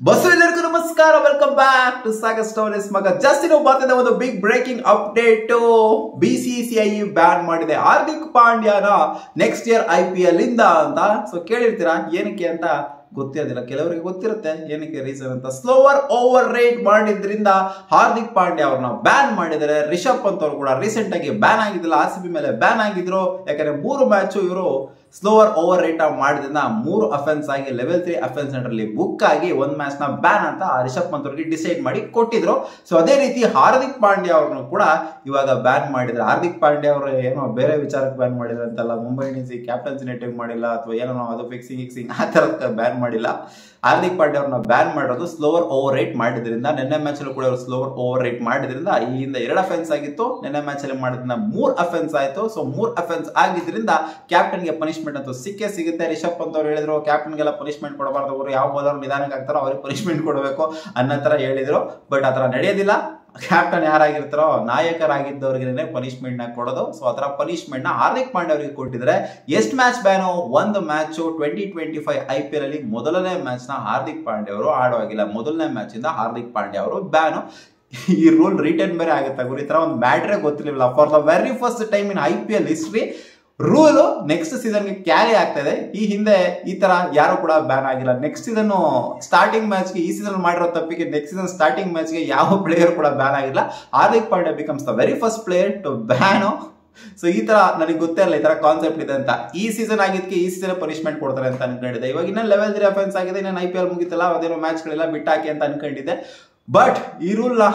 Bus ಎಲ್ಲರಿಗೂ ನಮಸ್ಕಾರ, welcome back to Sagar stories. ಮಗ ಜಸ್ಟ್ ಇನ್ನೂ ಬರ್ತಿದೆ ಒಂದು big breaking update. BCCI ban ಮಾಡಿದೆ ಹಾರ್ದಿಕ್ ಪಾಂಡ್ಯನ ನೆಕ್ಸ್ಟ್ ಇಯರ್ IPL ಇಂದ ಅಂತ. ಸೊ ಕೇಳಿರ್ತೀರಾ ಏನಕ್ಕೆ ಅಂತ ಗೊತ್ತಿರೋದಿಲ್ಲ, ಕೆಲವರಿಗೆ ಗೊತ್ತಿರುತ್ತೆ ಏನಕ್ಕೆ ರೀಸನ್ ಅಂತ. ಸ್ಲೋವರ್ ಓವರ್ ರೇಟ್ ಮಾಡಿದ್ರಿಂದ ಹಾರ್ದಿಕ್ ಪಾಂಡ್ಯ ಅವ್ರನ್ನ ಬ್ಯಾನ್ ಮಾಡಿದ್ದಾರೆ. ರಿಷಬ್ ಪಂತ್ ಅವರು ಕೂಡ ರೀಸೆಂಟ್ ಆಗಿ ಬ್ಯಾನ್ ಆಗಿದ್ದಿಲ್ಲ, RCB ಮೇಲೆ ಬ್ಯಾನ್ ಆಗಿದ್ರು. ಯಾಕಂದ್ರೆ 3 ಮ್ಯಾಚ್ ಇವರು ಸ್ಲೋವರ್ ಓವರ್ ರೇಟ್ ಮಾಡಿದ್ರಿಂದ 3 ಅಫೆನ್ಸ್ ಆಗಿ ಲೆವೆಲ್ 3 ಅಫೆನ್ಸ್ ಸೆಂಟರ್ ಅಲ್ಲಿ ಬುಕ್ ಆಗಿ 1 ಮ್ಯಾಚ್ ನ ಬ್ಯಾನ್ ಅಂತ ರಿಷಬ್ ಪಂತ್ ಅವರಿಗೆ ಡಿಸೈಡ್ ಮಾಡಿ ಕೊಟ್ಟಿದ್ರು. ಸೊ ಅದೇ ರೀತಿ ಹಾರ್ದಿಕ್ ಪಾಂಡ್ಯ ಅವ್ರನ್ನು ಕೂಡ ಇವಾಗ ಬ್ಯಾನ್ ಮಾಡಿದ್ರು. ಹಾರ್ದಿಕ್ ಪಾಂಡ್ಯ ಅವರು ಏನೋ ಬೇರೆ ವಿಚಾರಕ್ಕೆ ಬ್ಯಾನ್ ಮಾಡಿದ್ರು ಅಂತಲ್ಲ, ಮುಂಬೈ ಇಂಡಿಯನ್ಸ್ ಕ್ಯಾಪ್ಟನ್ಸಿ ನೆಟ್ಟಿಂಗ್ ಮಾಡಿಲ್ಲ ಅಥವಾ ಏನೋ ಅದು ಫಿಕ್ಸಿಂಗ್ ಆ ತರದ ಬ್ಯಾನ್ ಮಾಡಿಲ್ಲ. ಹಾರ್ದಿಕ್ ಪಾಂಡ್ಯ ಅವ್ರನ್ನ ಬ್ಯಾನ್ ಮಾಡೋದು ಸ್ಲೋವರ್ ಓವರ್ ರೇಟ್ ಮಾಡಿದ್ರಿಂದ. ನಿನ್ನೆ ಮ್ಯಾಚ್ ಅಲ್ಲೂ ಕೂಡ ಸ್ಲೋವರ್ ಓವರ್ ರೇಟ್ ಮಾಡಿದ್ರಿಂದ ಈ ಹಿಂದೆ 2 ಅಫೆನ್ಸ್ ಆಗಿತ್ತು, ನಿನ್ನೆ ಮ್ಯಾಚ್ ಅಲ್ಲಿ ಮಾಡಿದ್ರಿಂದ 3 ಅಫೆನ್ಸ್ ಆಯ್ತು. ಸೊ 3 ಅಫೆನ್ಸ್ ಆಗಿದ್ರಿಂದ ಕ್ಯಾಪ್ಟನ್ ಗೆ ಪನಿಷ್ಮೆಂಟ್ ಅಂತೂ ಸಿಕ್ಕೇ ಸಿಗುತ್ತೆ. ರಿಷಬ್ ಪಂತ್ ಅವರು ಹೇಳಿದ್ರು ಕ್ಯಾಪ್ಟನ್ಗೆಲ್ಲ ಪನಿಷ್ಮೆಂಟ್ ಕೊಡಬಾರ್ದು, ಅವರು ಯಾವ ಬೌಲರ್ ನಿಧಾನಕ್ಕೆ ಆಗ್ತಾರೋ ಅವ್ರಿಗೆ ಪನಿಷ್ಮೆಂಟ್ ಕೊಡಬೇಕು ಅನ್ನೋ ತರ ಹೇಳಿದ್ರು. ಬಟ್ ಆತರ ನಡೆಯೋದಿಲ್ಲ. ಕ್ಯಾಪ್ಟನ್ ಯಾರಾಗಿರ್ತಾರೋ ನಾಯಕರಾಗಿದ್ದವ್ರಿಗೆ ಪನಿಷ್ಮೆಂಟ್ ನ ಕೊಡೋದು. ಸೊ ಅದರ ಪನಿಷ್ಮೆಂಟ್ ನ ಹಾರ್ದಿಕ್ ಪಾಂಡ್ಯ ಅವರಿಗೆ ಕೊಟ್ಟಿದ್ರೆ. ಎಷ್ಟು ಮ್ಯಾಚ್ ಬ್ಯಾನು? 1 ಮ್ಯಾಚ್ 2025 IPL ಅಲ್ಲಿ ಮೊದಲನೇ ಮ್ಯಾಚ್ ನ ಹಾರ್ದಿಕ್ ಪಾಂಡ್ಯ ಅವರು ಆಡುವಾಗಿಲ್ಲ. ಮೊದಲನೇ ಮ್ಯಾಚ್ ಇಂದ ಹಾರ್ದಿಕ್ ಪಾಂಡ್ಯ ಅವರು ಬ್ಯಾನು. ಈ ರೂಲ್ ರಿಟರ್ನ್ ಬೇರೆ ಆಗುತ್ತೆ ಗುರು, ಈ ತರ ಒಂದು ಮ್ಯಾಟ್ರೇ ಗೊತ್ತಿರಲಿಲ್ಲ. For the very first time in IPL history rule next ಸೀಸನ್ಗೆ ಕ್ಯಾರಿ ಆಗ್ತಾ ಇದೆ. ಈ ಹಿಂದೆ ಈ ತರ ಯಾರು ಕೂಡ ಬ್ಯಾನ್ ಆಗಿಲ್ಲ. ನೆಕ್ಸ್ಟ್ ಸೀಸನ್ ಸ್ಟಾರ್ಟಿಂಗ್ ಮ್ಯಾಚ್ಗೆ ಈ ಸೀಸನ್ ಮಾಡಿರೋ ತಪ್ಪಿಗೆ ನೆಕ್ಸ್ಟ್ ಸೀಸನ್ ಸ್ಟಾರ್ಟಿಂಗ್ ಮ್ಯಾಚ್ಗೆ ಯಾವ ಪ್ಲೇಯರ್ ಕೂಡ ಬ್ಯಾನ್ ಆಗಿಲ್ಲ. Hardik Pandya becomes the very first player to ban. So ಈ ತರ ನನಗೆ ಗೊತ್ತೇ ಇಲ್ಲ ಈ ತರ ಕಾನ್ಸೆಪ್ಟ್ ಇದೆ ಅಂತ. ಈ ಸೀಸನ್ ಆಗಿದ್ದಕ್ಕೆ ಈ ಸೀಸನ್ ಪನಿಷ್ಮೆಂಟ್ ಕೊಡ್ತಾರೆ ಅಂತ ಅನ್ಕೊಂಡಿದ್ದೆ. ಇವಾಗ ಇನ್ನೂ ಲೆವೆಲ್ 3 ಅಫೆನ್ಸ್ ಆಗಿದೆ, ಇನ್ನೇನು IPL ಮುಗಿತಲ್ಲ, ಅದೇನೋ ಮ್ಯಾಚ್ಗಳೆಲ್ಲ ಬಿಟ್ಟಾಕಿ ಅಂತ ಅನ್ಕೊಂಡಿದ್ದೆ. ಬಟ್ ಈ ರೂಲ್ ನ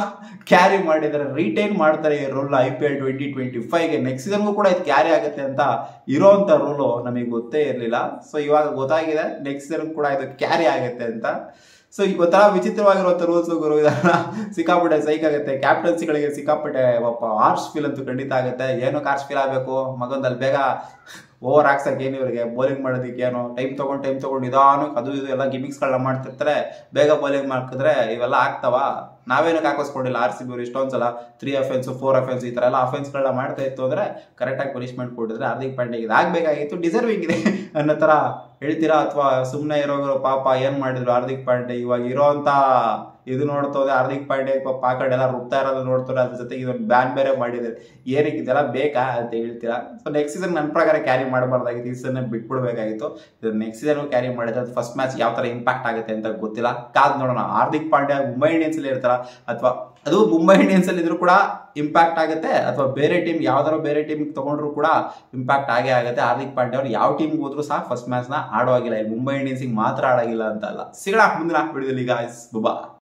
ಕ್ಯಾರಿ ಮಾಡಿದರೆ, ರಿಟೈನ್ ಮಾಡ್ತಾರೆ ಈ ರೂಲ್ ನ IPL 2025ಗೆ. ನೆಕ್ಸ್ಟ್ ಸೀಸನ್ಗೂ ಕೂಡ ಇದು ಕ್ಯಾರಿ ಆಗುತ್ತೆ ಅಂತ ಇರೋಂತ ರೂಲು ನಮಗೆ ಗೊತ್ತೇ ಇರಲಿಲ್ಲ. ಸೊ ಇವಾಗ ಗೊತ್ತಾಗಿದೆ ನೆಕ್ಸ್ಟ್ ಸೀಸನ್ ಕೂಡ ಇದು ಕ್ಯಾರಿ ಆಗುತ್ತೆ ಅಂತ. ಸೊ ಒಂಥರ ವಿಚಿತ್ರವಾಗಿರುವಂತ ರೂಲ್ಸ್ ಗುರು, ಇದನ್ನ ಸಿಕ್ಕಾಪಟ್ಟೆ ಸೈಕ್ ಆಗುತ್ತೆ. ಕ್ಯಾಪ್ಟನ್ಸಿಗಳಿಗೆ ಸಿಕ್ಕಾಪಟ್ಟೆ ಹಾರ್ಶ್ ಫೀಲ್ ಅಂತೂ ಖಂಡಿತ ಆಗುತ್ತೆ. ಏನೋ ಹಾರ್ಶ್ ಫೀಲ್ ಆಗಬೇಕು ಮಗಂದಲ್ಲಿ ಬೇಗ ಓವರ್ ಹಾಕ್ಸಕ್ಕೆ ಏನು ಇವರಿಗೆ ಬೌಲಿಂಗ್ ಮಾಡೋದಕ್ಕೆ ಏನೋ ಟೈಮ್ ತಗೊಂಡು ನಿಧಾನಕ್ಕೆ ಅದು ಇದು ಎಲ್ಲ ಗಿಮಿಕ್ಸ್ಗಳನ್ನ ಮಾಡ್ತಿರ್ತಾರೆ. ಬೇಗ ಬೌಲಿಂಗ್ ಮಾಡಿದ್ರೆ ಇವೆಲ್ಲ ಆಗ್ತಾವ. ನಾವೇನಕ್ಕೆ ಹಾಕಿಸ್ಕೊಂಡಿಲ್ಲ RCB ಅವರು ಇಷ್ಟೊಂದ್ಸಲ 3 ಅಫೆನ್ಸ್ 4 ಅಫೆನ್ಸ್ ಈ ತರ ಎಲ್ಲ ಅಫೆನ್ಸ್ಗಳನ್ನ ಮಾಡ್ತಾ ಇತ್ತು ಅಂದ್ರೆ ಕರೆಕ್ಟಾಗಿ ಪನಿಷ್ಮೆಂಟ್ ಕೊಟ್ಟಿದ್ರೆ ಹಾರ್ದಿಕ್ ಪಾಂಡ್ಯ ಇದಾಗಬೇಕಾಗಿತ್ತು, ಡಿಸರ್ವಿಂಗ್ ಇದೆ ಅನ್ನೋ ತರ ಹೇಳ್ತೀರಾ? ಅಥವಾ ಸುಮ್ಮನೆ ಇರೋರು ಪಾಪ ಏನ್ ಮಾಡಿದ್ರು ಹಾರ್ದಿಕ್ ಪಾಂಡ್ಯ ಇವಾಗ ಇರೋಂತ ಇದು ನೋಡ್ತೋದೆ. ಹಾರ್ದಿಕ್ ಪಾಂಡ್ಯ ಪಾಪ ಆ ಕಡೆ ಎಲ್ಲ ರುಬ್ತಾ ಇರೋದು ನೋಡ್ತಾರೆ, ಅದ್ರ ಜೊತೆಗೆ ಇದೊಂದು ಬ್ಯಾನ್ ಬೇರೆ ಮಾಡಿದ್ದಾರೆ. ಏನಕ್ಕೆ ಇದೆಲ್ಲ ಬೇಕಾ ಅಂತ ಹೇಳ್ತೀರಾ? ಸೊ ನೆಕ್ಸ್ಟ್ ಸೀಸನ್ ನನ್ನ ಪ್ರಕಾರ ಕ್ಯಾರಿ ಮಾಡಬಾರ್ದಾಗಿತ್ತು, ಈ ಸೀಸನ್ ಬಿಟ್ಬಿಡ್ಬೇಕಾಗಿತ್ತು. ಇದು ನೆಕ್ಸ್ಟ್ ಸೀಸನ್ ಕ್ಯಾರಿ ಮಾಡಿದ್ರೆ ಅದು ಫಸ್ಟ್ ಮ್ಯಾಚ್ ಯಾವ ತರ ಇಂಪ್ಯಾಕ್ಟ್ ಆಗುತ್ತೆ ಅಂತ ಗೊತ್ತಿಲ್ಲ, ಕಾದ್ ನೋಡೋಣ. ಹಾರ್ದಿಕ್ ಪಾಂಡ್ಯ ಮುಂಬೈ ಇಂಡಿಯನ್ಸ್ ಅಲ್ಲಿ ಇರ್ತಾರ ಅಥವಾ ಅದು ಮುಂಬೈ ಇಂಡಿಯನ್ಸ್ ಅಲ್ಲಿ ಇದ್ರು ಕೂಡ ಇಂಪ್ಯಾಕ್ಟ್ ಆಗುತ್ತೆ, ಅಥವಾ ಬೇರೆ ಟೀಮ್ ಯಾವ್ದಾರು ಬೇರೆ ಟೀಮ್ ತಗೊಂಡ್ರು ಕೂಡ ಇಂಪ್ಯಾಕ್ಟ್ ಆಗೇ ಆಗುತ್ತೆ. ಹಾರ್ದಿಕ್ ಪಾಂಡ್ಯ ಅವ್ರು ಯಾವ ಟೀಮ್ ಹೋದ್ರು ಸಹ ಫಸ್ಟ್ ಮ್ಯಾಚ್ ನ ಆಡುವಾಗಿಲ್ಲ, ಇಲ್ಲಿ ಮುಂಬೈ ಇಂಡಿಯನ್ಸ್ ಮಾತ್ರ ಆಡಾಗಿಲ್ಲ ಅಂತ ಅಲ್ಲ. ಸಿಗೋಣ ಮುಂದಿನ ವಿಡಿಯೋದಲ್ಲಿ ಗಾಯ್ಸ್, ಬಾ.